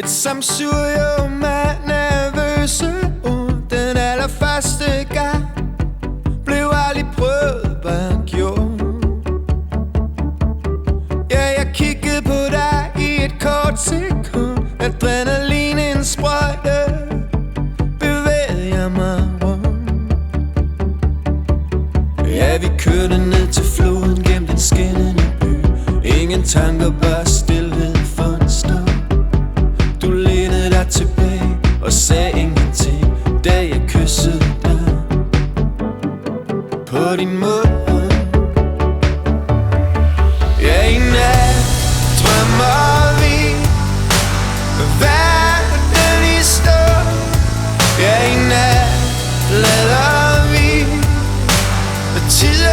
som surrer mig nervøse ord. Den allerførste gang blev aldrig prøvet, bare gjort. Ja, jeg kiggede på dig i et kort sekund. Adrenalin sprøjte, bevægede jeg mig rundt. Ja, vi kørte ned til floden gennem den skinnende by. Ingen tanker, bare stilhed for en stund. Du lænede dig tilbage og sagde ingenting, da jeg kyssede dig på din mund. Ja, i nat drømmer vi verden i stå. Ja, i nat lader vi tid